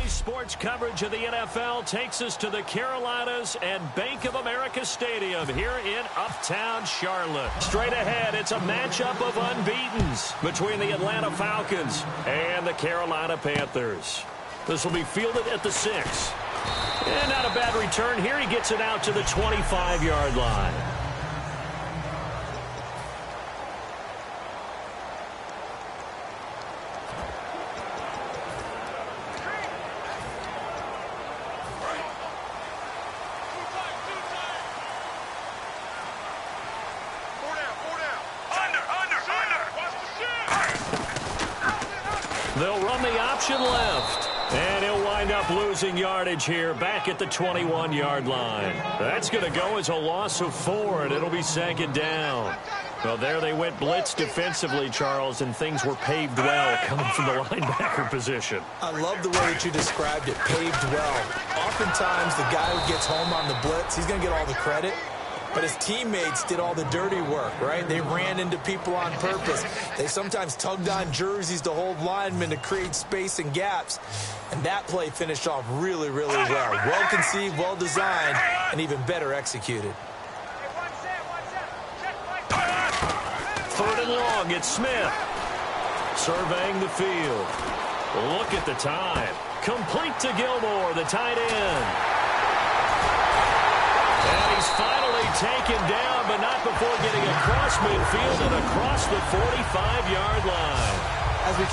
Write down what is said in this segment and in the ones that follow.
Sports coverage of the NFL takes us to the Carolinas and Bank of America Stadium here in Uptown Charlotte. Straight ahead, it's a matchup of unbeatens between the Atlanta Falcons and the Carolina Panthers. This will be fielded at the 6. And not a bad return here. He gets it out to the 25-yard line. They'll run the option left. And he'll wind up losing yardage here back at the 21-yard line. That's going to go as a loss of 4, and it'll be 2nd down. Well, there they went blitz defensively, Charles, and things were paved well coming from the linebacker position. I love the way that you described it, paved well. Oftentimes, the guy who gets home on the blitz, he's going to get all the credit. But his teammates did all the dirty work, right? They ran into people on purpose. They sometimes tugged on jerseys to hold linemen to create space and gaps. And that play finished off really, really well. Well conceived, well designed, and even better executed. 3rd and long, it's Smith. Surveying the field. Look at the time. Complete to Gilmore, the tight end. And he's finally taken down, but not before getting across midfield and across the 45-yard line. As we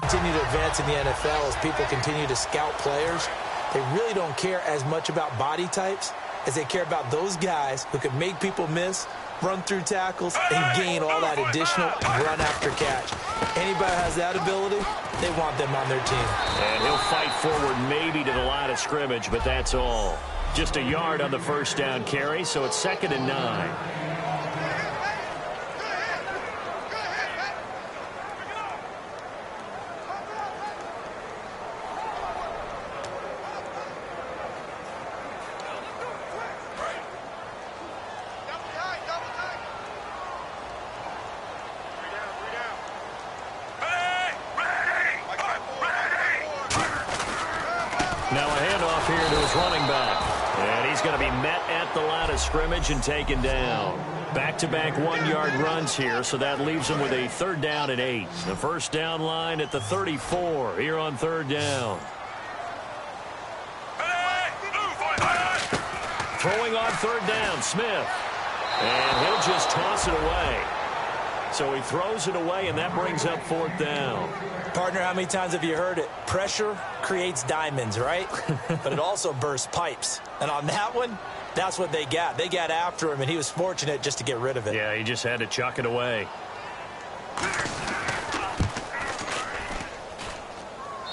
continue to advance in the NFL, as people continue to scout players, they really don't care as much about body types as they care about those guys who can make people miss, run through tackles, and gain all that additional run after catch. Anybody who has that ability, they want them on their team. And he'll fight forward maybe to the line of scrimmage, but that's all. Just a yard on the first down carry, so it's 2nd and 9. Now a handoff here to his running back. And he's going to be met at the line of scrimmage and taken down. Back-to-back 1-yard runs here, so that leaves him with a 3rd down and 8. The first down line at the 34 here on 3rd down. Throwing on 3rd down, Smith. And he'll just toss it away. So he throws it away, and that brings up 4th down. Partner, how many times have you heard it? Pressure creates diamonds, right? But it also bursts pipes. And on that one, that's what they got. They got after him, and he was fortunate just to get rid of it. Yeah, he just had to chuck it away.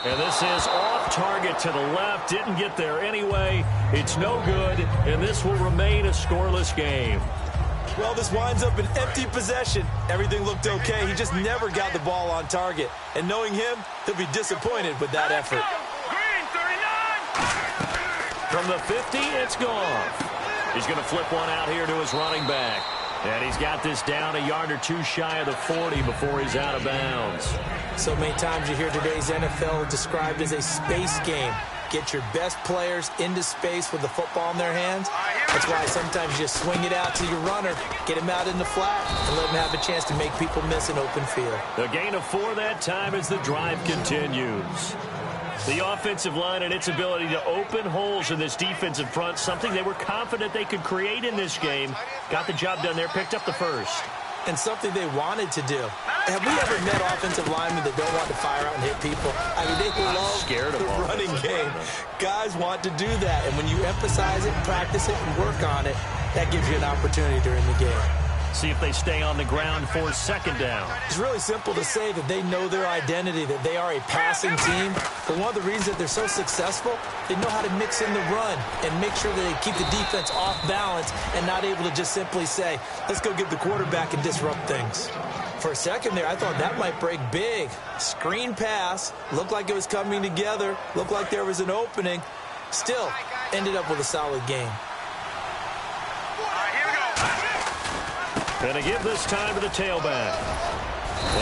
And this is off target to the left. Didn't get there anyway. It's no good, and this will remain a scoreless game. Well, this winds up an empty possession. Everything looked okay. He just never got the ball on target. And knowing him, he'll be disappointed with that effort. From the 50, it's gone. He's going to flip one out here to his running back. And he's got this down a yard or two shy of the 40 before he's out of bounds. So many times you hear today's NFL described as a space game. Get your best players into space with the football in their hands. That's why sometimes you just swing it out to your runner, get him out in the flat, and let him have a chance to make people miss an open field. A gain of 4 that time as the drive continues. The offensive line and its ability to open holes in this defensive front, something they were confident they could create in this game. Got the job done there, picked up the first. and something they wanted to do. Have we ever met offensive linemen that don't want to fire out and hit people? I mean, they love the running game. Guys want to do that, and when you emphasize it, practice it, and work on it, that gives you an opportunity during the game. See if they stay on the ground for second down. It's really simple to say that they know their identity, that they are a passing team. But one of the reasons that they're so successful, they know how to mix in the run and make sure that they keep the defense off balance and not able to just simply say, let's go get the quarterback and disrupt things. For a second there, I thought that might break big. Screen pass, looked like it was coming together, looked like there was an opening. Still, ended up with a solid game. Going to give this time to the tailback.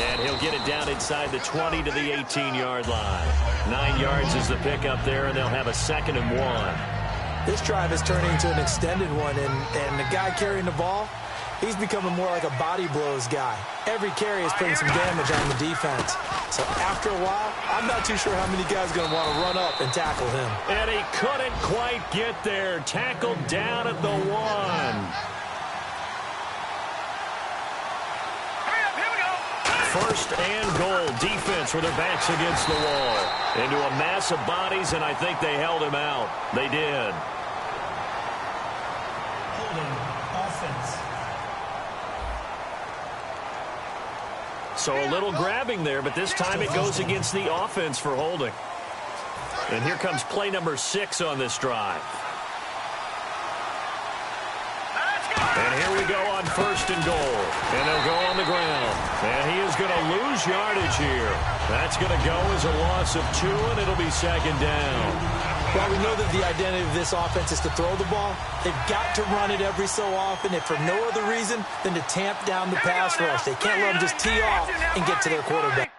And he'll get it down inside the 20 to the 18-yard line. 9 yards is the pickup there, and they'll have a 2nd and 1. This drive is turning into an extended one, and the guy carrying the ball, he's becoming more like a body blows guy. Every carry is putting some damage on the defense. So after a while, I'm not too sure how many guys are going to want to run up and tackle him. And he couldn't quite get there. Tackled down at the 1. First and goal. Defense with their backs against the wall. Into a mass of bodies, and I think they held him out. They did. Holding offense. So a little grabbing there, but this time it goes against the offense for holding. And here comes play number 6 on this drive. And here we go on first and goal. And they'll go on the ground. And he is going to lose yardage here. That's going to go as a loss of 2, and it'll be 2nd down. Well, we know that the identity of this offense is to throw the ball. They've got to run it every so often, if for no other reason than to tamp down the pass rush. They can't let them just tee off and get to their quarterback.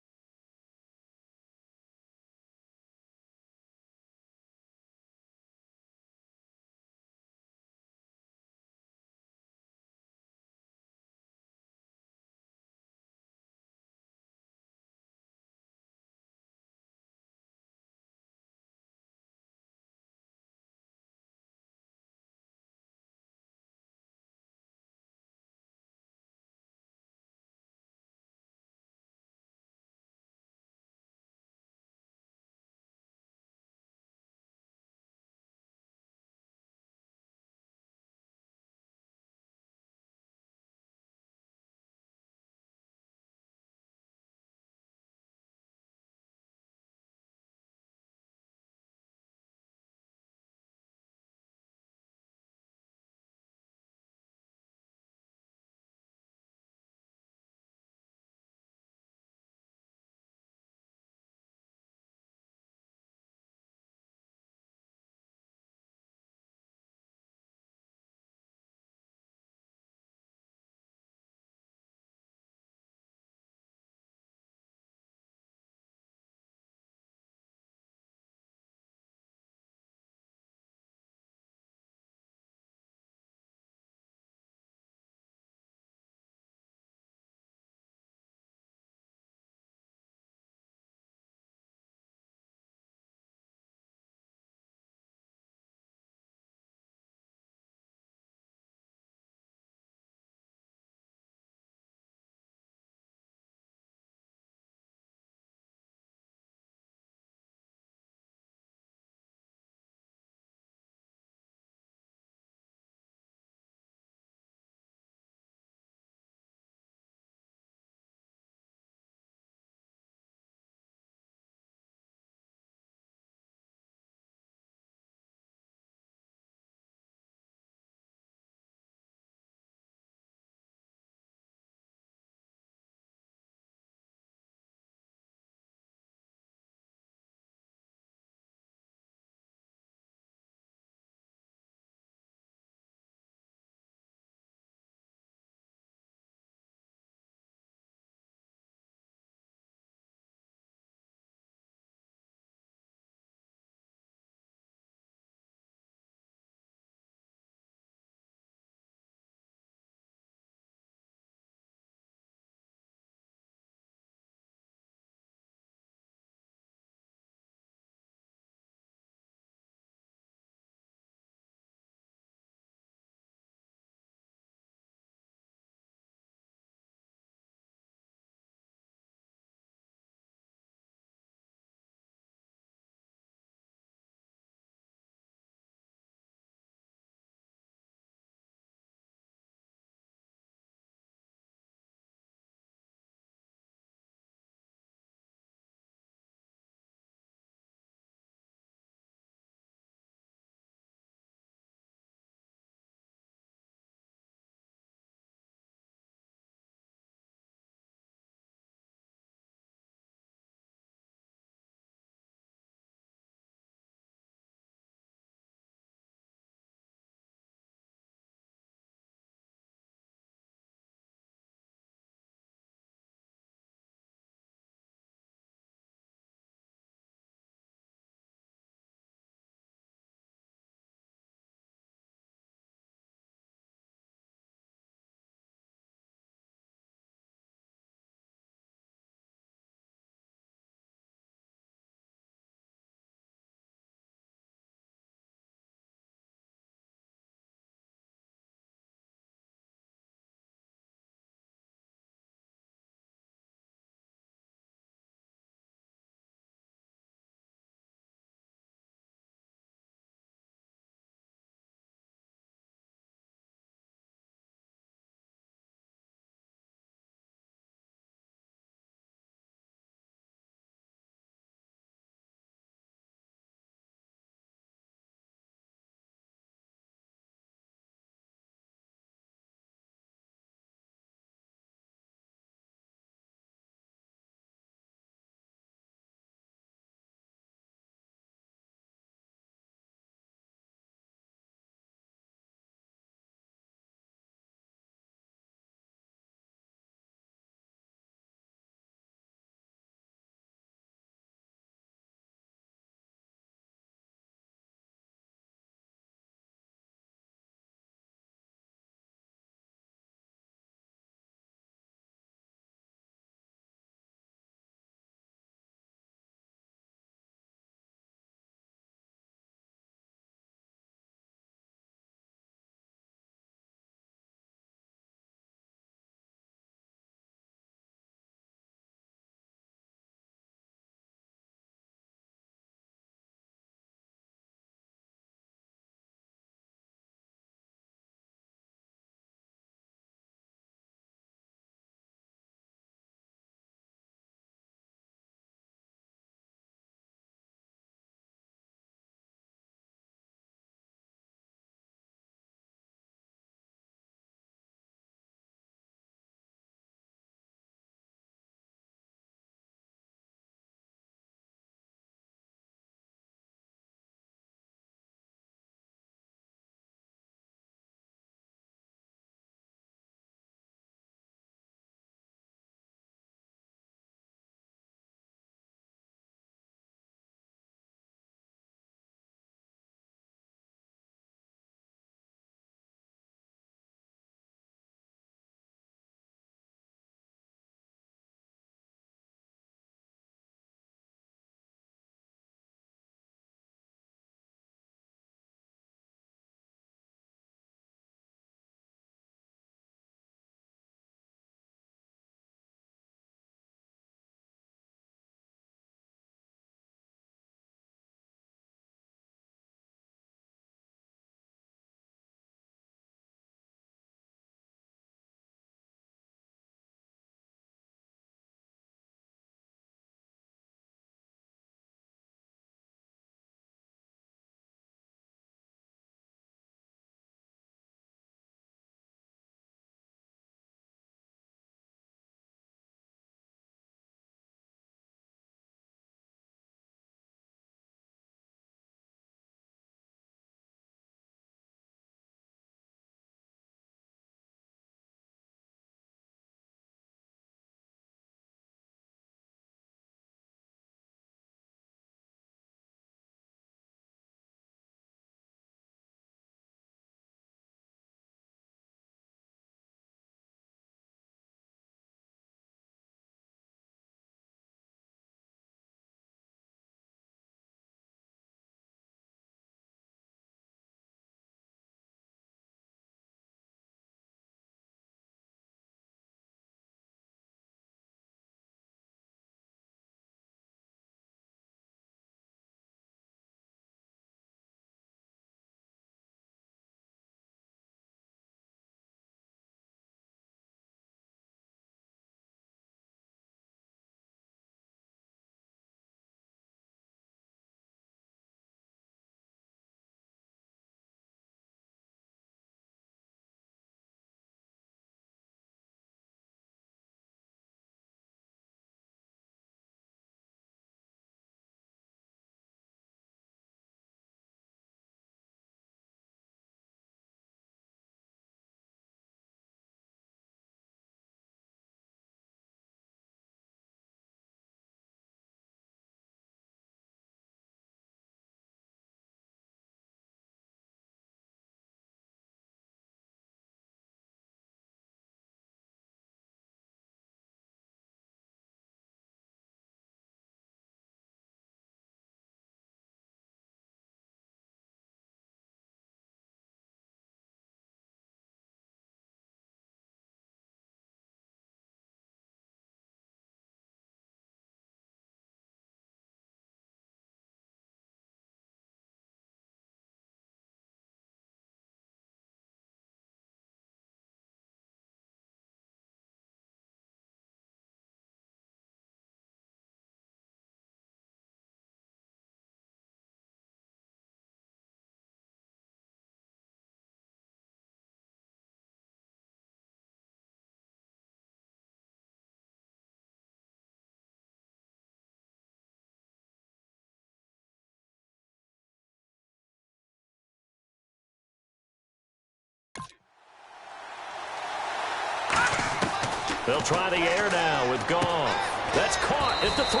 They'll try the air now with Goff. That's caught at the 3.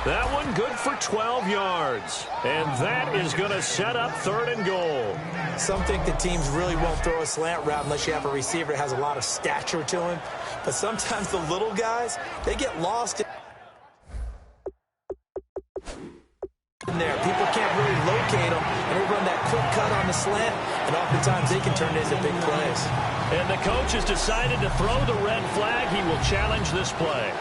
That one good for 12 yards. And that is going to set up 3rd and goal. Some think the teams really won't throw a slant route unless you have a receiver that has a lot of stature to him. But sometimes the little guys, they get lost in there. People can't really locate them, and they run that quick cut on the slant, and oftentimes they can turn it into big plays. And the coach has decided to throw the red flag. He will challenge this play.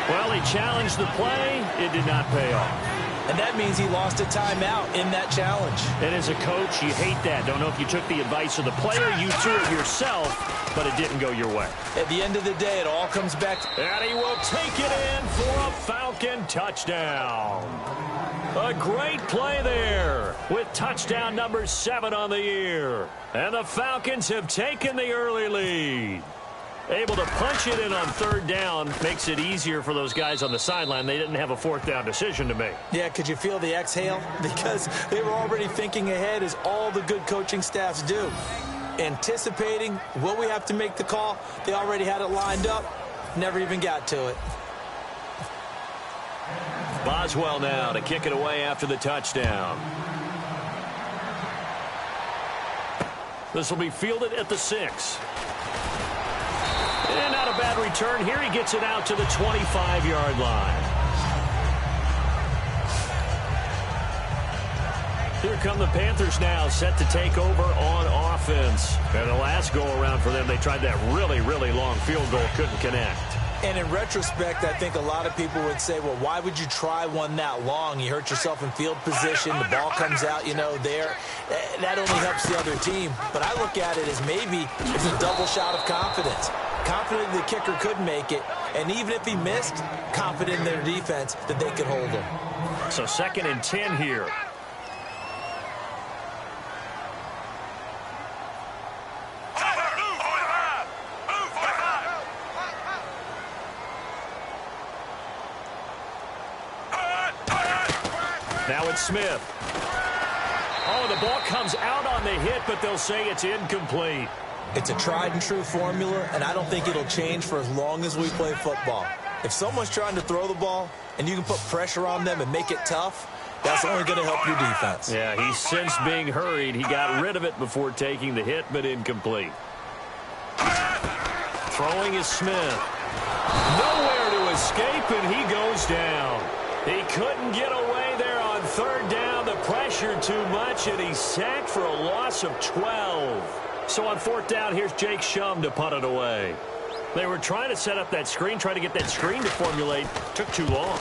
Well, he challenged the play. It did not pay off. And that means he lost a timeout in that challenge. And as a coach, you hate that. Don't know if you took the advice of the player, you threw it yourself, but it didn't go your way. At the end of the day, it all comes back to... And he will take it in for a Falcon touchdown. A great play there with touchdown number 7 on the year. And the Falcons have taken the early lead. Able to punch it in on 3rd down makes it easier for those guys on the sideline. They didn't have a 4th down decision to make. Yeah, could you feel the exhale? Because they were already thinking ahead, as all the good coaching staffs do. Anticipating, will we have to make the call? They already had it lined up. Never even got to it. Boswell now to kick it away after the touchdown. This will be fielded at the 6. And not a bad return here. He gets it out to the 25-yard line. Here come the Panthers now, set to take over on offense. And the last go-around for them, they tried that really, really long field goal, couldn't connect. And in retrospect, I think a lot of people would say, well, why would you try one that long? You hurt yourself in field position. The ball comes out, there. That only helps the other team. But I look at it as maybe it's a double shot of confidence. Confident the kicker could make it. And even if he missed, confident in their defense that they could hold him. So 2nd and 10 here. Now it's Smith. Oh, the ball comes out on the hit, but they'll say it's incomplete. It's a tried-and-true formula, and I don't think it'll change for as long as we play football. If someone's trying to throw the ball and you can put pressure on them and make it tough, that's only going to help your defense. Yeah, he's sensed being hurried. He got rid of it before taking the hit, but incomplete. Throwing is Smith. Nowhere to escape, and he goes down. He couldn't get away there on 3rd down. The pressure too much, and he's sacked for a loss of 12. So on 4th down, here's Jake Shum to punt it away. They were trying to set up that screen, trying to get that screen to formulate. Took too long.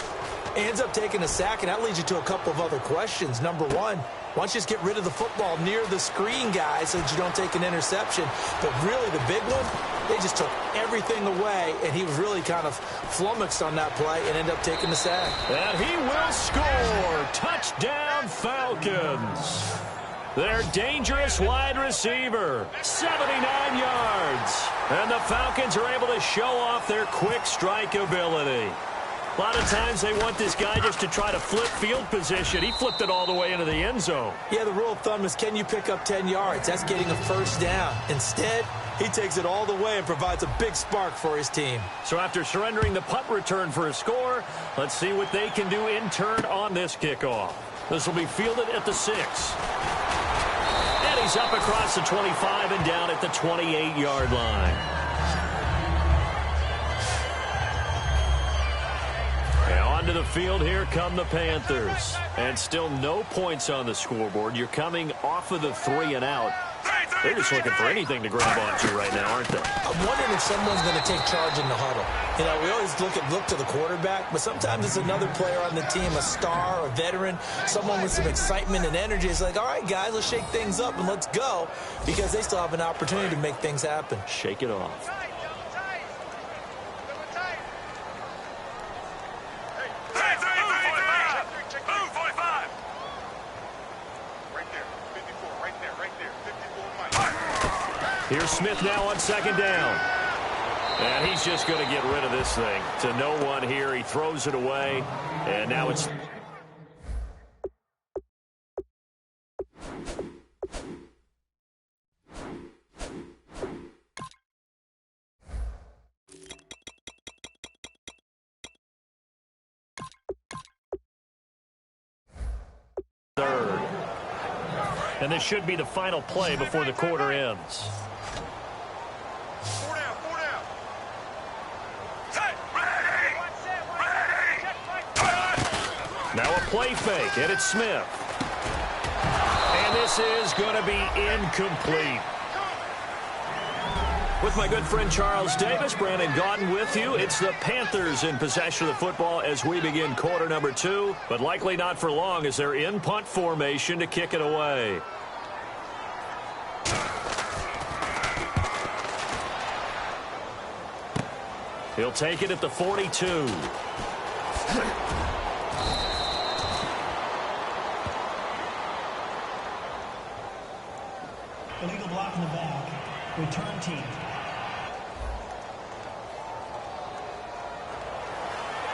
Ends up taking a sack, and that leads you to a couple of other questions. Number one, why don't you just get rid of the football near the screen guy so that you don't take an interception? But really, the big one, they just took everything away, and he was really kind of flummoxed on that play and ended up taking the sack. And he will score. Touchdown, Falcons. Their dangerous wide receiver, 79 yards. And the Falcons are able to show off their quick strike ability. A lot of times they want this guy just to try to flip field position. He flipped it all the way into the end zone. Yeah, the rule of thumb is, can you pick up 10 yards? That's getting a 1st down. Instead, he takes it all the way and provides a big spark for his team. So after surrendering the punt return for a score, let's see what they can do in turn on this kickoff. This will be fielded at the 6. And he's up across the 25 and down at the 28-yard line. Now onto the field, here come the Panthers. And still no points on the scoreboard. You're coming off of the 3 and out. They're just looking for anything to grab onto right now, aren't they? I'm wondering if someone's going to take charge in the huddle. We always look to the quarterback, but sometimes it's another player on the team, a star, a veteran, someone with some excitement and energy. It's like, all right, guys, let's shake things up and let's go, because they still have an opportunity to make things happen. Shake it off. Here's Smith now on second down. And he's just going to get rid of this thing. To no one here. He throws it away. And now it's... third. And this should be the final play before the quarter ends. Now a play fake, and it's Smith. And this is going to be incomplete. With my good friend Charles Davis, Brandon Gaudin with you. It's the Panthers in possession of the football as we begin quarter number 2, but likely not for long as they're in punt formation to kick it away. He'll take it at the 42. Illegal block in the back. Return team.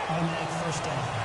Automatic first down.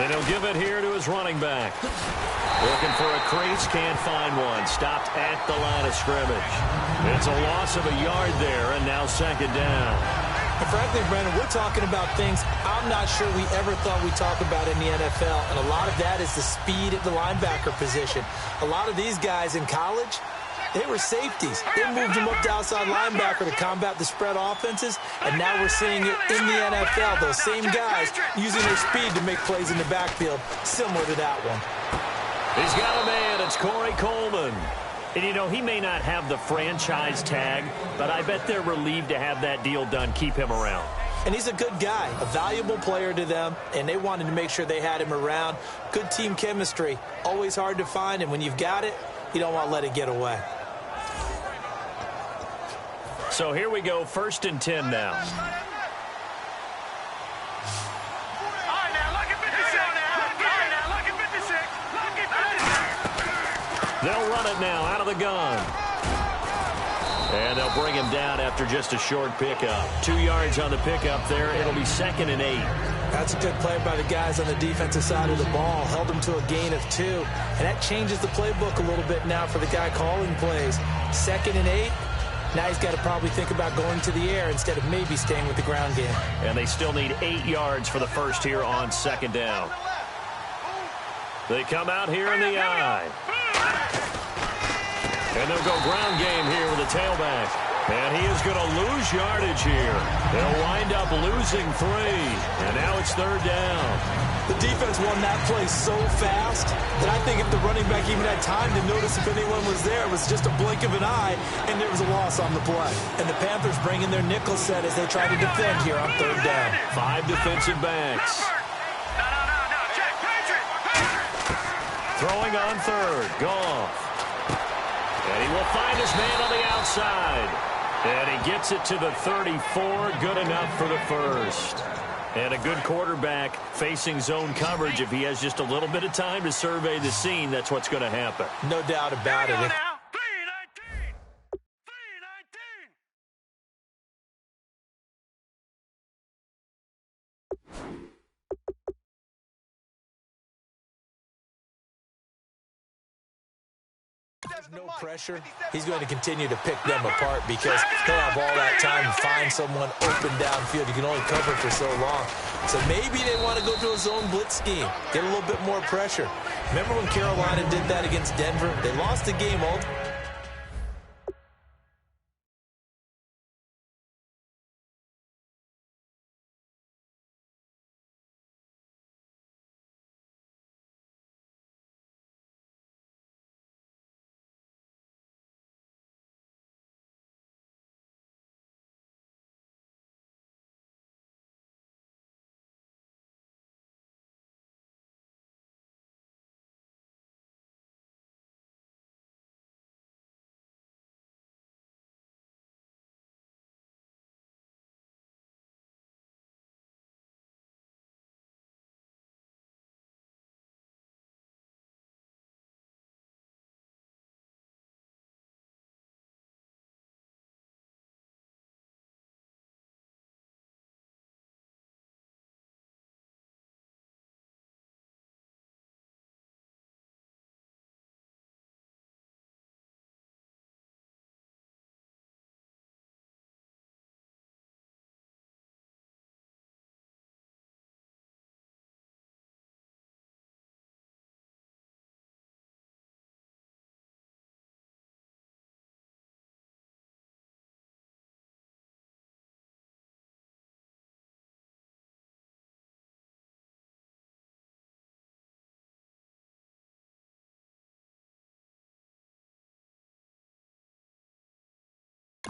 And he'll give it here to his running back. Looking for a crease, can't find one. Stopped at the line of scrimmage. It's a loss of a yard there, and now second down. And frankly, Brandon, we're talking about things I'm not sure we ever thought we'd talk about in the NFL, and a lot of that is the speed at the linebacker position. A lot of these guys in college, they were safeties. They moved them up to outside linebacker to combat the spread offenses, and now we're seeing it in the NFL. Those same guys using their speed to make plays in the backfield, similar to that one. He's got a man. It's Corey Coleman. And, you know, he may not have the franchise tag, but I bet they're relieved to have that deal done, keep him around. And he's a good guy, a valuable player to them, and they wanted to make sure they had him around. Good team chemistry, always hard to find, and when you've got it, you don't want to let it get away. So here we go, 1st and 10 now. They'll run it now out of the gun. And they'll bring him down after just a short pickup. 2 yards on the pickup there. It'll be 2nd and 8. That's a good play by the guys on the defensive side of the ball. Held them to a gain of 2. And that changes the playbook a little bit now for the guy calling plays. 2nd and 8. Now he's got to probably think about going to the air instead of maybe staying with the ground game. And they still need 8 yards for the first here on 2nd down. They come out here in the eye. And they'll go ground game here with a tailback. And he is going to lose yardage here. They'll wind up losing 3. And now it's 3rd down. The defense won that play so fast that I think if the running back even had time to notice if anyone was there, it was just a blink of an eye, and there was a loss on the play. And the Panthers bring in their nickel set as they try to defend here on 3rd down. 5 defensive backs. Throwing on 3rd. Goff. And he will find his man on the outside. And he gets it to the 34. Good enough for the 1st. And a good quarterback facing zone coverage. If he has just a little bit of time to survey the scene, that's what's going to happen. No doubt about it. There's no pressure. He's going to continue to pick them apart because he'll have all that time to find someone open downfield. You can only cover for so long. So maybe they want to go to a zone blitz scheme, get a little bit more pressure. Remember when Carolina did that against Denver? They lost the game ultimately.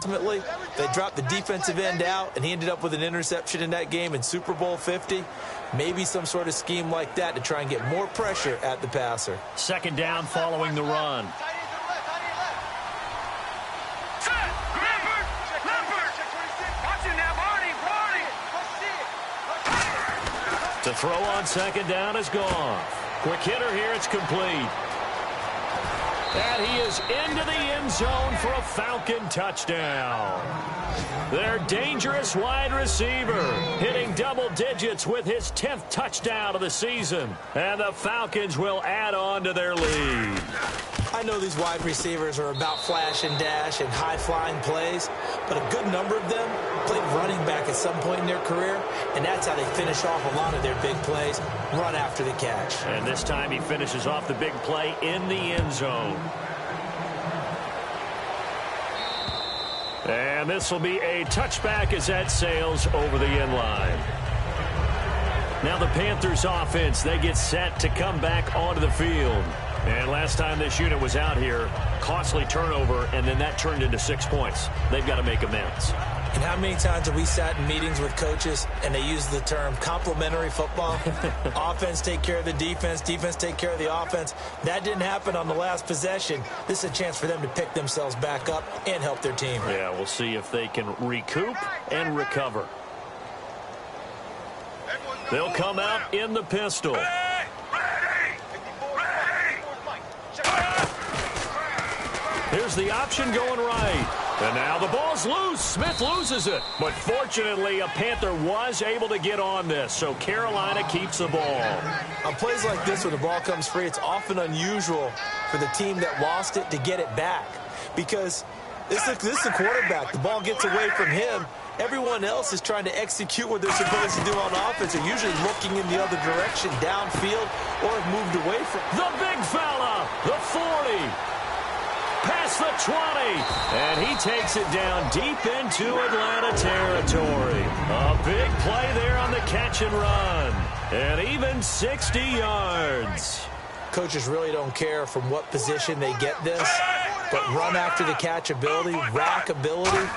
Ultimately, they dropped the defensive end out, and he ended up with an interception in that game in Super Bowl 50. Maybe some sort of scheme like that to try and get more pressure at the passer. Second down following the run. To throw on second down is gone. Quick hitter here, it's complete. And he is into the end zone for a Falcon touchdown. Their dangerous wide receiver hitting double digits with his 10th touchdown of the season. And the Falcons will add on to their lead. I know these wide receivers are about flash and dash and high-flying plays, but a good number of them played running back at some point in their career, and that's how they finish off a lot of their big plays, run after the catch. And this time he finishes off the big play in the end zone. And this will be a touchback as that sails over the end line. Now the Panthers offense, they get set to come back onto the field. And last time this unit was out here, costly turnover, and then that turned into 6 points. They've got to make amends. And how many times have we sat in meetings with coaches and they use the term complementary football? Offense take care of the defense, defense take care of the offense. That didn't happen on the last possession. This is a chance for them to pick themselves back up and help their team. Yeah, we'll see if they can recoup and recover. They'll come out in the pistol. Here's the option going right. And now the ball's loose. Smith loses it. But fortunately, a Panther was able to get on this, so Carolina keeps the ball. On plays like this where the ball comes free, it's often unusual for the team that lost it to get it back. Because this is the quarterback. The ball gets away from him. Everyone else is trying to execute what they're supposed to do on offense. They're usually looking in the other direction, downfield, or have moved away from the big fella, the 40. Past the 20, and he takes it down deep into Atlanta territory. A big play there on the catch and run, and even 60 yards. Coaches really don't care from what position they get this, but run after the catch ability, rack ability,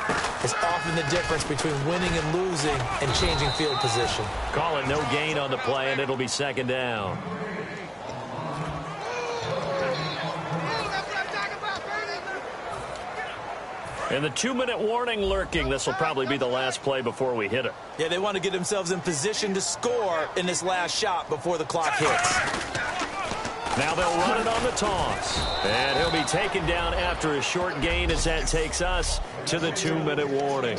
is often the difference between winning and losing and changing field position. Call it no gain on the play, and it'll be second down. And the 2-minute warning lurking. This will probably be the last play before we hit it. Yeah, they want to get themselves in position to score in this last shot before the clock hits. Now they'll run it on the toss. And he'll be taken down after a short gain as that takes us to the 2-minute warning.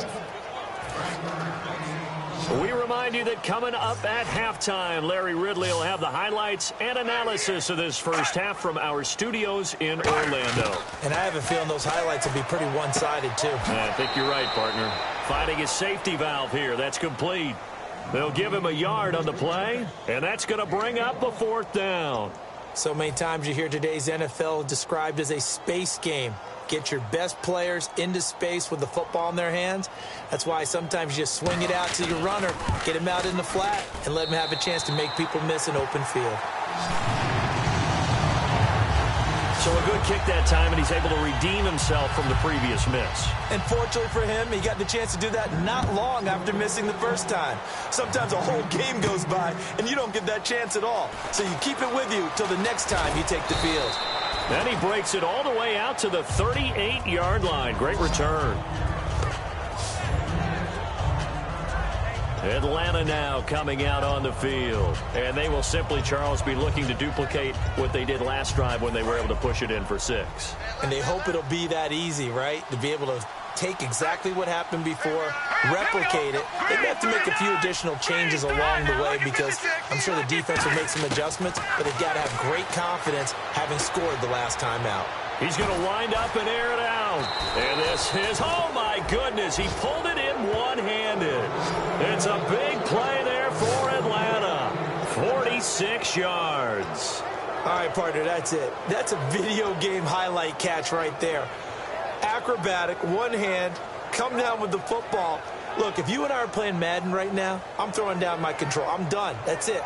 We remind you that coming up at halftime, Larry Ridley will have the highlights and analysis of this first half from our studios in Orlando. And I have a feeling those highlights will be pretty one-sided, too. I think you're right, partner. Finding his safety valve here. That's complete. They'll give him a yard on the play, and that's going to bring up a 4th down. So many times you hear today's NFL described as a space game. Get your best players into space with the football in their hands. That's why sometimes you just swing it out to your runner, get him out in the flat, and let him have a chance to make people miss an open field. So a good kick that time, and he's able to redeem himself from the previous miss. And fortunately for him, he got the chance to do that not long after missing the first time. Sometimes a whole game goes by, and you don't get that chance at all. So you keep it with you till the next time you take the field. Then he breaks it all the way out to the 38-yard line. Great return. Atlanta now coming out on the field. And they will simply, Charles, be looking to duplicate what they did last drive when they were able to push it in for 6. And they hope it'll be that easy, right? To be able to take exactly what happened before, replicate it. They may have to make a few additional changes along the way because I'm sure the defense will make some adjustments, but they've got to have great confidence having scored the last time out. He's going to wind up and air it out. And this is, oh my goodness, he pulled it in one-handed. It's a big play there for Atlanta. 46 yards. All right, partner, that's it. That's a video game highlight catch right there. Acrobatic, one hand, come down with the football. Look, if you and I are playing Madden right now, I'm throwing down my control. I'm done. That's it.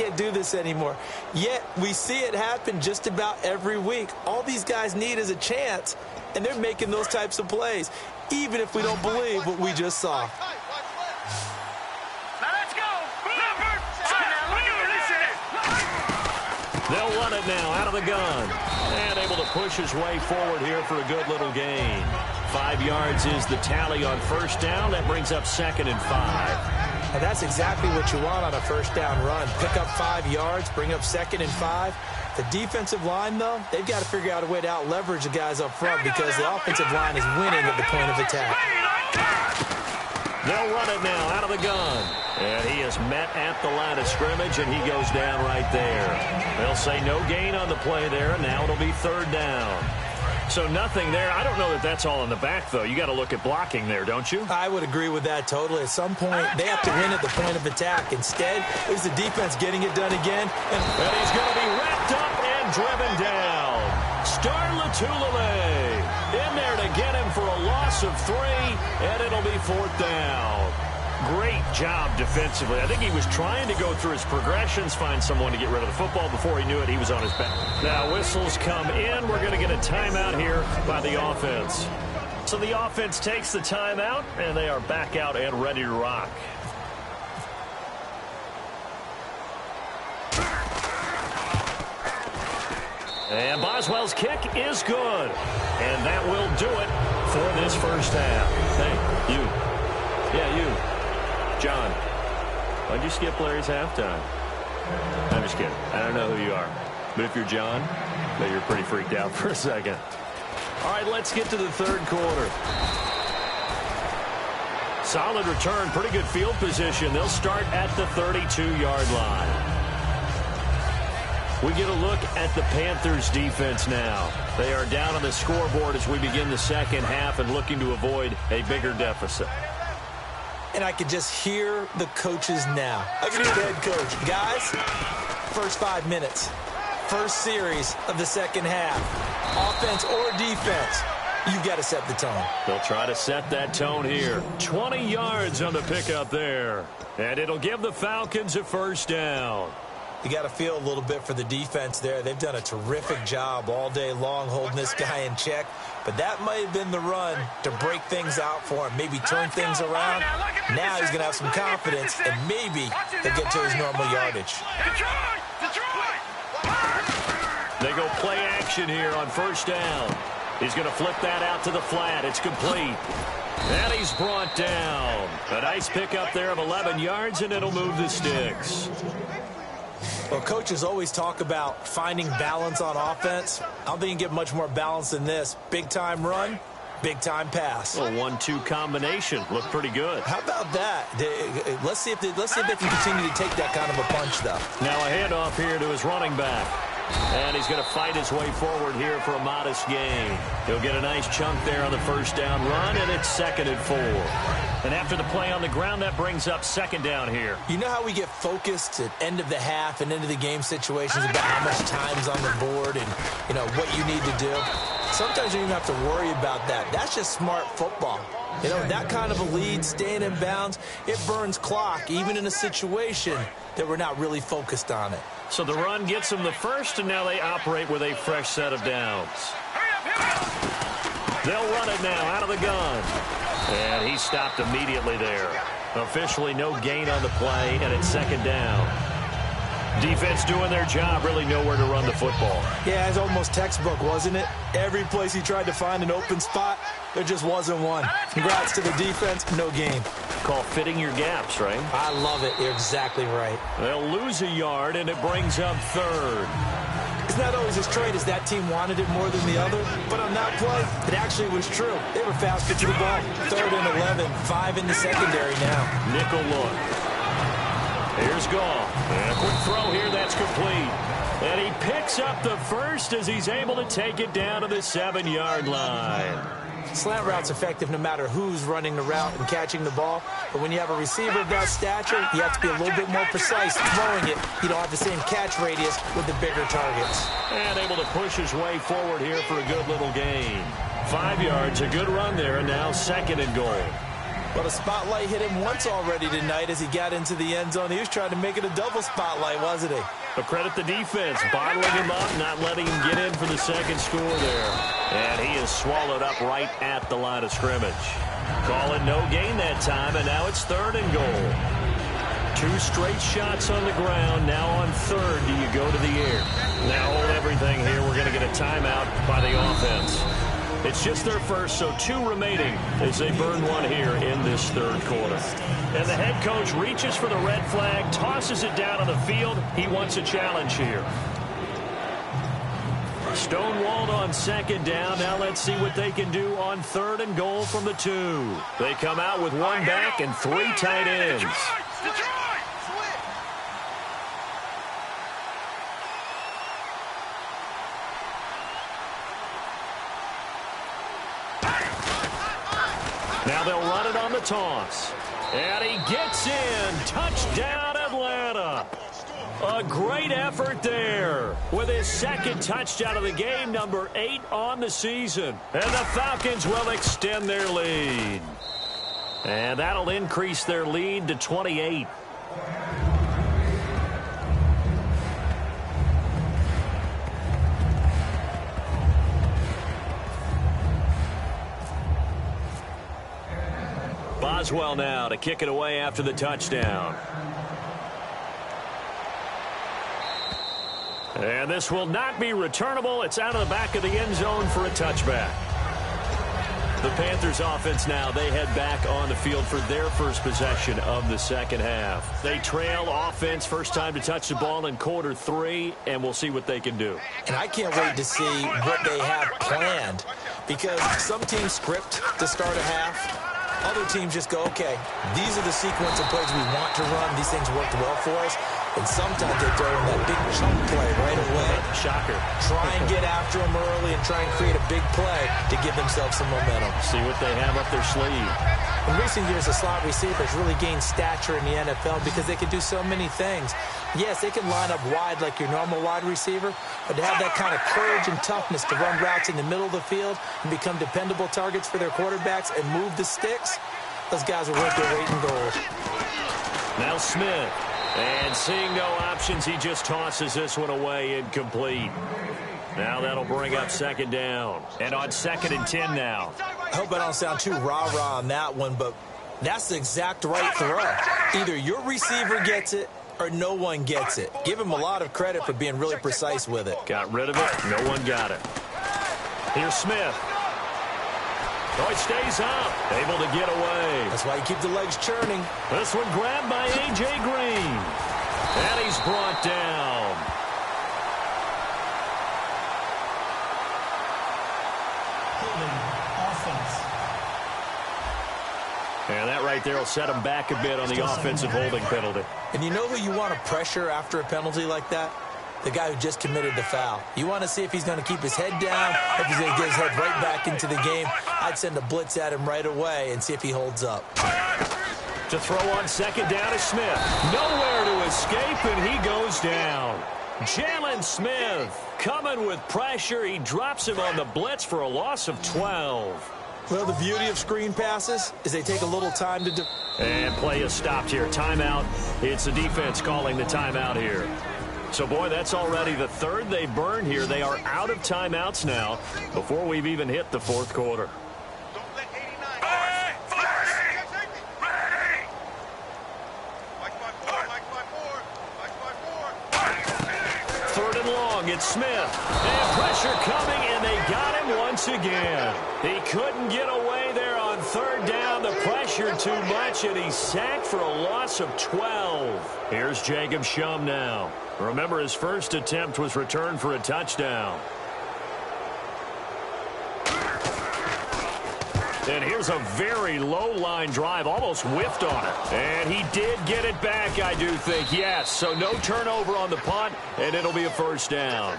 can't do this anymore. Yet we see it happen just about every week. All these guys need is a chance, and they're making those types of plays, even if we don't believe what we just saw. They'll run it now out of the gun. And able to push his way forward here for a good little gain. 5 yards is the tally on first down. That brings up 2nd and 5. And that's exactly what you want on a first down run. Pick up 5 yards, bring up 2nd and 5. The defensive line, though, they've got to figure out a way to out-leverage the guys up front because the offensive line is winning at the point of attack. They'll run it now out of the gun. And he is met at the line of scrimmage, and he goes down right there. They'll say no gain on the play there, and now it'll be 3rd down. So nothing there. I don't know that that's all in the back, though. You got to look at blocking there, don't you? I would agree with that totally. At some point, they have to win at the point of attack. Instead, it was the defense getting it done again. And he's going to be wrapped up and driven down. Starlatulele in there to get him for a loss of 3, and it'll be 4th down. Great job defensively. I think he was trying to go through his progressions, find someone to get rid of the football. Before he knew it, he was on his back. Now whistles come in. We're going to get a timeout here by the offense. So the offense takes the timeout, and they are back out and ready to rock. And Boswell's kick is good. And that will do it for this first half. Hey, you. Yeah, you. John, why'd you skip Larry's halftime? I'm just kidding. I don't know who you are. But if you're John, maybe you're pretty freaked out for a second. All right, let's get to the 3rd quarter. Solid return, pretty good field position. They'll start at the 32-yard line. We get a look at the Panthers defense now. They are down on the scoreboard as we begin the second half and looking to avoid a bigger deficit. And I could just hear the coaches now. I can hear the head coach. Guys, first 5 minutes, first series of the second half, offense or defense, you've got to set the tone. They'll try to set that tone here. 20 yards on the pickup there. And it'll give the Falcons a first down. You got to feel a little bit for the defense there. They've done a terrific job all day long holding this guy in check. But that might have been the run to break things out for him, maybe turn things around. Now he's going to have some confidence, and maybe he'll get to his normal yardage. They go play action here on first down. He's going to flip that out to the flat. It's complete. And he's brought down. A nice pickup there of 11 yards, and it'll move the sticks. Well, coaches always talk about finding balance on offense. I don't think you can get much more balance than this. Big-time run, big-time pass. A 1-2 combination. Looked pretty good. How about that? Let's see if they can continue to take that kind of a punch, though. Now a handoff here to his running back. And he's going to fight his way forward here for a modest gain. He'll get a nice chunk there on the first down run, and it's 2nd and 4. And after the play on the ground, that brings up 2nd down here. You know how we get focused at end of the half and into the game situations about how much time's on the board and, you know, what you need to do? Sometimes you don't even have to worry about that. That's just smart football. You know, that kind of a lead, staying in bounds, it burns clock, even in a situation that we're not really focused on it. So the run gets them the first, and now they operate with a fresh set of downs. They'll run it now out of the gun. And he stopped immediately there. Officially no gain on the play, and it's 2nd down. Defense doing their job, really nowhere to run the football. Yeah, it's almost textbook, wasn't it? Every place he tried to find an open spot, there just wasn't one. Congrats to the defense, no gain. Call fitting your gaps, right? I love it. You're exactly right. They'll lose a yard, and it brings up 3rd. It's not always as straight as that team wanted it more than the other, but on that play, it actually was true. They were faster to the ball. 3rd and 11, 5 in the secondary now. Nickel look. Here's Goff. And a quick throw here, that's complete. And he picks up the first as he's able to take it down to the 7-yard line. Slant route's effective no matter who's running the route and catching the ball. But when you have a receiver of that stature, you have to be a little bit more precise throwing it. You don't have the same catch radius with the bigger targets. And able to push his way forward here for a good little gain. 5 yards, a good run there, and now 2nd and goal. Well, the spotlight hit him once already tonight as he got into the end zone. He was trying to make it a double spotlight, wasn't he? But credit the defense, bottling him up, not letting him get in for the second score there. And he is swallowed up right at the line of scrimmage. Calling no gain that time, and now it's 3rd and goal. 2 straight shots on the ground. Now on 3rd, do you go to the air? Now hold everything here. We're going to get a timeout by the offense. It's just their first, so 2 remaining as they burn one here in this 3rd quarter. And the head coach reaches for the red flag, tosses it down on the field. He wants a challenge here. Stonewalled on 2nd down. Now let's see what they can do on 3rd and goal from the 2. They come out with 1 back and 3 tight ends. Now they'll run it on the toss. And he gets in. Touchdown, Atlanta. A great effort there with his 2nd touchdown of the game, number 8 on the season. And the Falcons will extend their lead. And that'll increase their lead to 28. Boswell now to kick it away after the touchdown. And this will not be returnable. It's out of the back of the end zone for a touchback. The Panthers offense now, they head back on the field for their first possession of the second half. They trail offense, first time to touch the ball in quarter 3, and we'll see what they can do. And I can't wait to see what they have planned, because some teams script to start a half. Other teams just go, okay, these are the sequence of plays we want to run. These things worked well for us. And sometimes they throw in that big chunk play right away. Shocker. Try and get after them early and try and create a big play to give themselves some momentum. See what they have up their sleeve. In recent years, the slot receivers really gained stature in the NFL because they can do so many things. Yes, they can line up wide like your normal wide receiver, but to have that kind of courage and toughness to run routes in the middle of the field and become dependable targets for their quarterbacks and move the sticks, those guys are worth their weight in gold. Now Smith. And seeing no options, he just tosses this one away, incomplete. Now that'll bring up 2nd down. And on 2nd and 10 now. I hope I don't sound too rah-rah on that one, but that's the exact right throw. Either your receiver gets it or no one gets it. Give him a lot of credit for being really precise with it. Got rid of it. No one got it. Here's Smith. Oh, it stays up. Able to get away. That's why you keep the legs churning. This one grabbed by A.J. Green. And he's brought down. Holding offense. And that right there will set him back a bit on the offensive holding penalty. And you know who you want to pressure after a penalty like that? The guy who just committed the foul. You want to see if he's going to keep his head down, if he's going to get his head right back into the game. I'd send a blitz at him right away and see if he holds up. To throw on 2nd down is Smith. Nowhere to escape, and he goes down. Jalen Smith coming with pressure. He drops him on the blitz for a loss of 12. Well, the beauty of screen passes is they take a little time to... And play is stopped here. Timeout. It's the defense calling the timeout here. So, boy, that's already the 3rd they've burned here. They are out of timeouts now before we've even hit the 4th quarter. Third and long, it's Smith. And pressure coming, and they got him once again. He couldn't get away there on 3rd down. The pressure too much, and he's sacked for a loss of 12. Here's Jacob Shum now. Remember, his first attempt was returned for a touchdown. And here's a very low-line drive, almost whiffed on it. And he did get it back, I do think, yes. So no turnover on the punt, and it'll be a 1st down.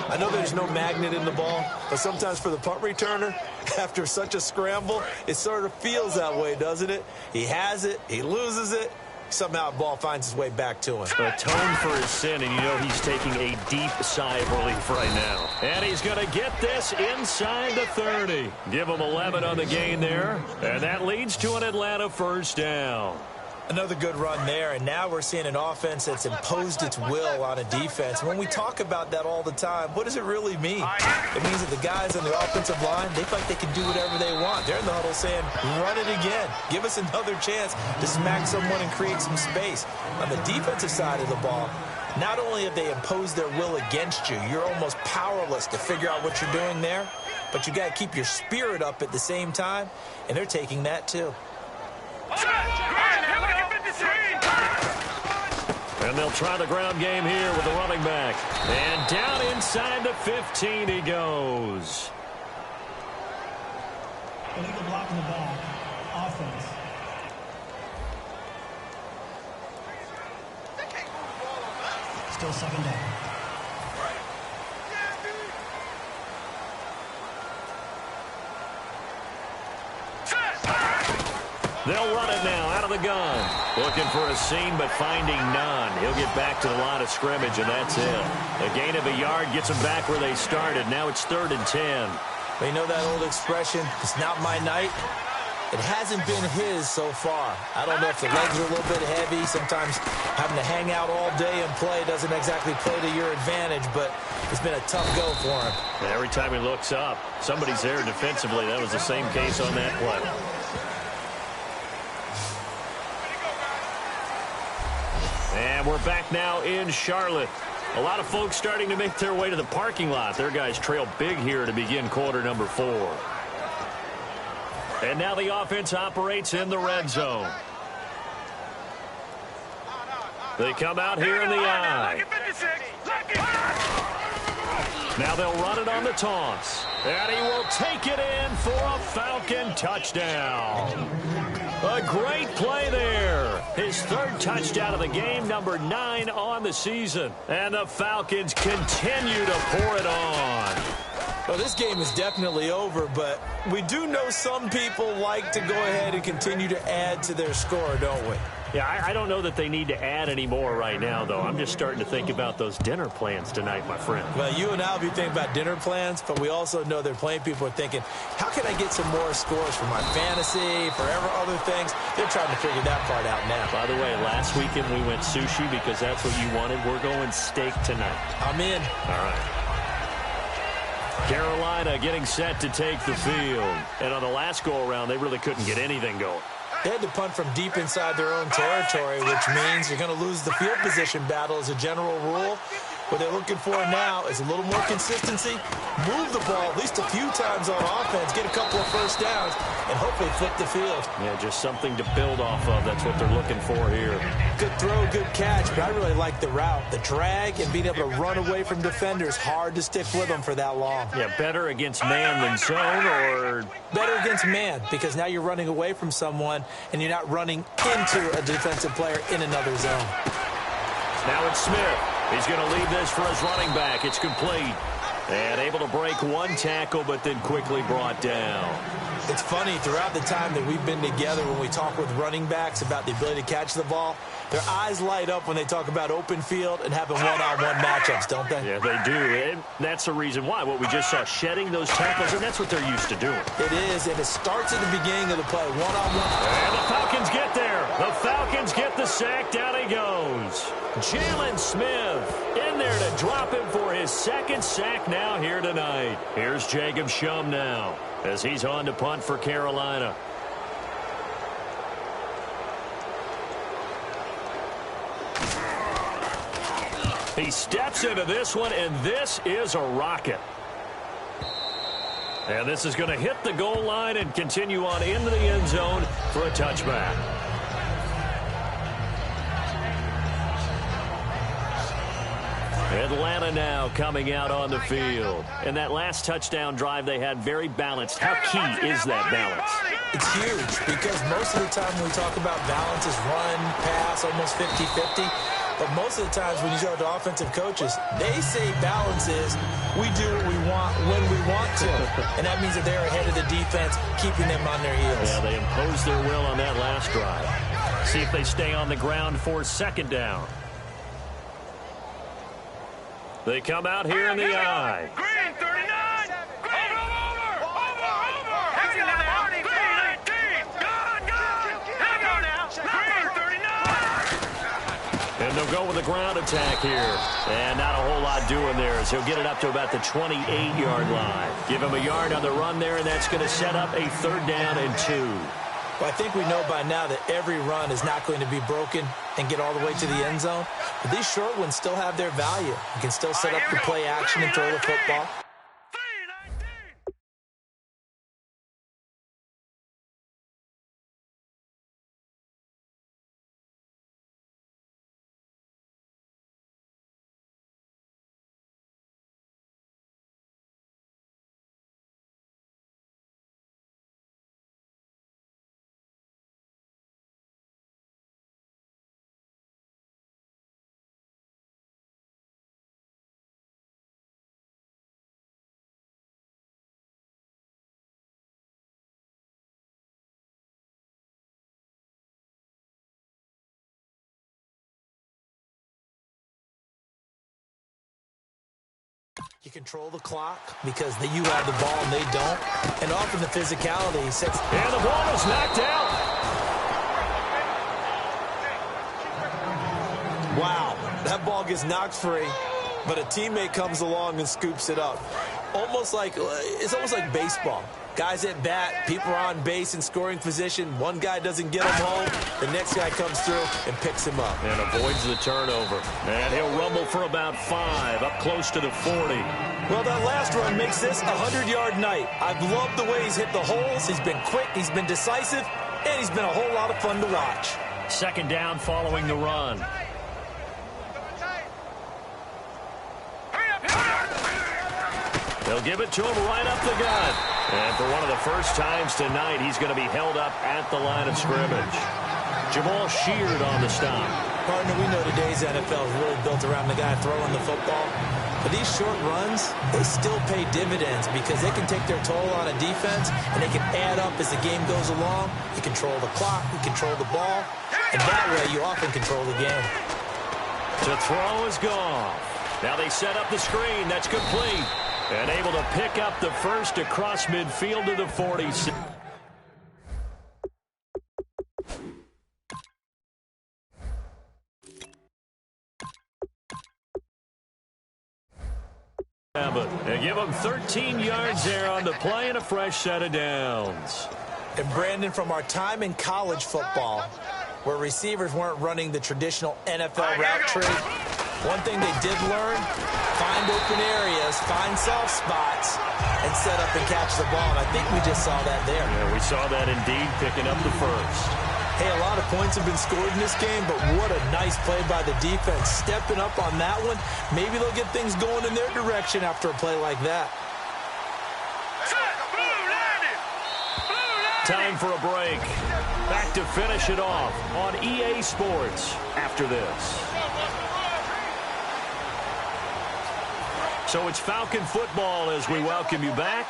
I know there's no magnet in the ball, but sometimes for the punt returner, after such a scramble, it sort of feels that way, doesn't it? He has it, he loses it, somehow the ball finds its way back to him. Atone for his sin, and you know he's taking a deep sigh of relief right now. And he's going to get this inside the 30. Give him 11 on the gain there, and that leads to an Atlanta first down. Another good run there, and now we're seeing an offense that's imposed its will on a defense. When we talk about that all the time, what does it really mean? It means that the guys on the offensive line, they feel like they can do whatever they want. They're in the huddle saying, run it again. Give us another chance to smack someone and create some space. On the defensive side of the ball, not only have they imposed their will against you, you're almost powerless to figure out what you're doing there, but you got to keep your spirit up at the same time, and they're taking that too. And they'll try the ground game here with the running back. And down inside the 15 he goes. Illegal block in the back. Offense. Still second down. They'll run it now out of the gun. Looking for a seam, but finding none. He'll get back to the line of scrimmage, and that's it. A gain of a yard gets them back where they started. Now it's 3rd and 10. Well, you know that old expression, it's not my night? It hasn't been his so far. I don't know if the legs are a little bit heavy. Sometimes having to hang out all day and play doesn't exactly play to your advantage, but it's been a tough go for him. And every time he looks up, somebody's there defensively. That was the same case on that play. And we're back now in Charlotte. A lot of folks starting to make their way to the parking lot. Their guys trail big here to begin quarter number 4. And now the offense operates in the red zone. They come out here in the I. Now they'll run it on the taunts. And he will take it in for a Falcon touchdown. A great play there. His 3rd touchdown of the game, number 9 on the season. And the Falcons continue to pour it on. Well, this game is definitely over, but we do know some people like to go ahead and continue to add to their score, don't we? Yeah, I don't know that they need to add any more right now, though. I'm just starting to think about those dinner plans tonight, my friend. Well, you and I will be thinking about dinner plans, but we also know they're playing people are thinking, how can I get some more scores for my fantasy, for other things? They're trying to figure that part out now. By the way, last weekend we went sushi because that's what you wanted. We're going steak tonight. I'm in. All right. Carolina getting set to take the field. And on the last go-around, they really couldn't get anything going. They had to punt from deep inside their own territory, which means you're going to lose the field position battle as a general rule. What they're looking for now is a little more consistency, move the ball at least a few times on offense, get a couple of first downs, and hopefully flip the field. Yeah, just something to build off of. That's what they're looking for here. Good throw, good catch, but I really like the route. The drag and being able to run away from defenders, hard to stick with them for that long. Yeah, better against man than zone, or better against man, because now you're running away from someone and you're not running into a defensive player in another zone. Now it's Smith. He's going to leave this for his running back. It's complete. And able to break one tackle, but then quickly brought down. It's funny, throughout the time that we've been together, when we talk with running backs about the ability to catch the ball, their eyes light up when they talk about open field and having one-on-one matchups, don't they? Yeah, they do. And that's the reason why. What we just saw, shedding those tackles, and that's what they're used to doing. It is, and it starts at the beginning of the play, one-on-one. And the Falcons get there. The Falcons get the sack. Down he goes. Jalen Smith in there to drop him for his 2nd sack now here tonight. Here's Jacob Shum now as he's on to punt for Carolina. He steps into this one, and this is a rocket. And this is going to hit the goal line and continue on into the end zone for a touchback. Atlanta now coming out on the field. And that last touchdown drive they had very balanced. How key is that balance? It's huge because most of the time when we talk about balance is run, pass, almost 50-50. But most of the times when you talk to offensive coaches, they say balance is we do what we want when we want to. And that means that they're ahead of the defense, keeping them on their heels. Yeah, they imposed their will on that last drive. See if they stay on the ground for second down. They come out here in the I. Green, 39. Over. Hang on now. Green, 18. Gone. Hang on now. Green, 39. And they'll go with a ground attack here. And not a whole lot doing there as he'll get it up to about the 28-yard line. Give him a yard on the run there, and that's going to set up a 3rd down and 2. Well, I think we know by now that every run is not going to be broken and get all the way to the end zone. But these short ones still have their value. You can still set up the play action and throw the football. You control the clock because you have the ball and they don't. And often the physicality sets... And the ball is knocked out. Wow, that ball gets knocked free, but a teammate comes along and scoops it up. It's almost like baseball. Guys at bat, people are on base in scoring position. One guy doesn't get him home. The next guy comes through and picks him up. And avoids the turnover. And he'll rumble for about 5, up close to the 40. Well, that last run makes this a 100-yard night. I've loved the way he's hit the holes. He's been quick, he's been decisive, and he's been a whole lot of fun to watch. 2nd down following the run. They'll give it to him right up the gut. And for one of the first times tonight, he's going to be held up at the line of scrimmage. Jamal Sheard on the stop. Partner, we know today's NFL is really built around the guy throwing the football. But these short runs, they still pay dividends because they can take their toll on a defense and they can add up as the game goes along. You control the clock, you control the ball, and that way you often control the game. To throw is gone. Now they set up the screen. That's complete. And able to pick up the first across midfield to the 40. And give them 13 yards there on the play and a fresh set of downs. And Brandon, from our time in college football, where receivers weren't running the traditional NFL route tree, one thing they did learn, find open areas, find soft spots, and set up and catch the ball. And I think we just saw that there. Yeah, we saw that indeed, picking up the first. Hey, a lot of points have been scored in this game, but what a nice play by the defense. Stepping up on that one, maybe they'll get things going in their direction after a play like that. Time for a break. Back to finish it off on EA Sports after this. So it's Falcon football as we welcome you back.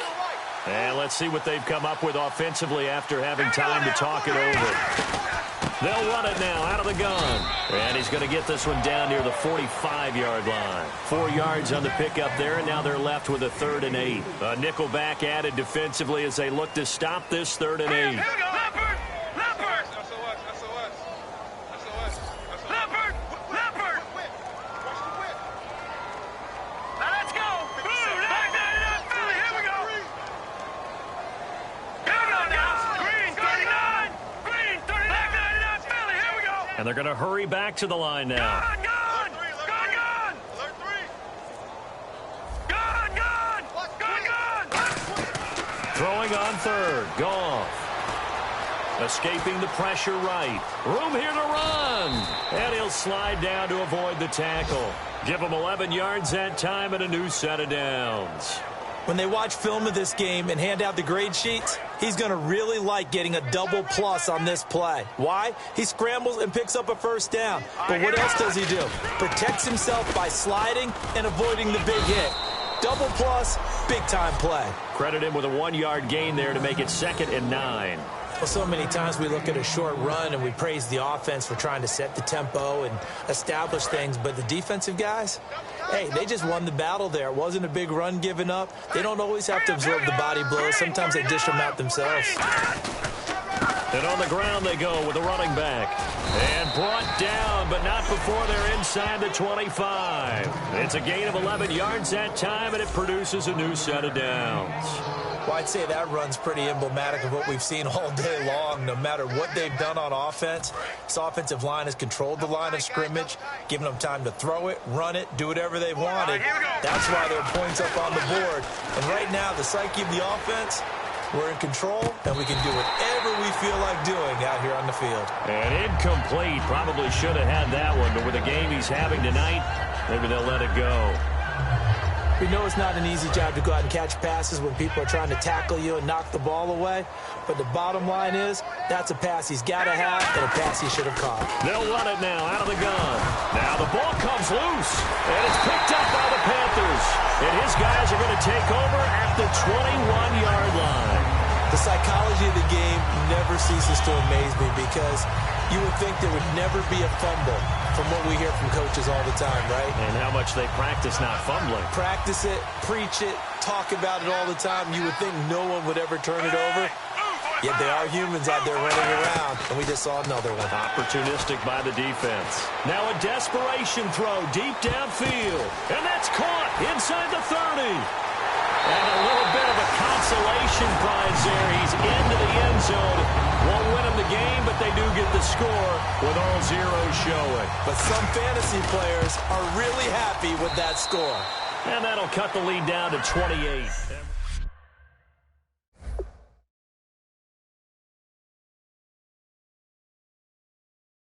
And let's see what they've come up with offensively after having time to talk it over. They'll run it now out of the gun. And he's going to get this one down near the 45-yard line. 4 yards on the pickup there, and now they're left with a 3rd and 8. A nickel back added defensively as they look to stop this 3rd and 8. And they're going to hurry back to the line now. Throwing on 3rd. Goff. Escaping the pressure right. Room here to run. And he'll slide down to avoid the tackle. Give him 11 yards that time and a new set of downs. When they watch film of this game and hand out the grade sheets, he's going to really like getting a double plus on this play. Why? He scrambles and picks up a first down. But what else does he do? Protects himself by sliding and avoiding the big hit. Double plus, big-time play. Credit him with a 1-yard gain there to make it 2nd and 9. Well, so many times we look at a short run and we praise the offense for trying to set the tempo and establish things, but the defensive guys, hey, they just won the battle there. It wasn't a big run given up. They don't always have to absorb the body blows. Sometimes they dish them out themselves. And on the ground they go with the running back. And brought down, but not before they're inside the 25. It's a gain of 11 yards that time, and it produces a new set of downs. Well, I'd say that run's pretty emblematic of what we've seen all day long. No matter what they've done on offense, this offensive line has controlled the line of scrimmage, given them time to throw it, run it, do whatever they wanted. That's why there are points up on the board. And right now, the psyche of the offense, we're in control, and we can do whatever we feel like doing out here on the field. And incomplete. Probably should have had that one, but with the game he's having tonight, maybe they'll let it go. We know it's not an easy job to go out and catch passes when people are trying to tackle you and knock the ball away, but the bottom line is that's a pass he's got to have and a pass he should have caught. They'll run it now out of the gun. Now the ball comes loose, and it's picked up by the Panthers. And his guys are going to take over at the 21-yard line. The psychology of the game never ceases to amaze me because you would think there would never be a fumble from what we hear from coaches all the time, right? And how much they practice not fumbling. Practice it, preach it, talk about it all the time. You would think no one would ever turn it over. Yet they are humans out there running around, and we just saw another one. Opportunistic by the defense. Now a desperation throw deep downfield. And that's caught inside the 30. And a little bit of a consolation prize there. He's into the end zone. Won't win him the game, but they do get the score with all zeros showing. But some fantasy players are really happy with that score. And that'll cut the lead down to 28.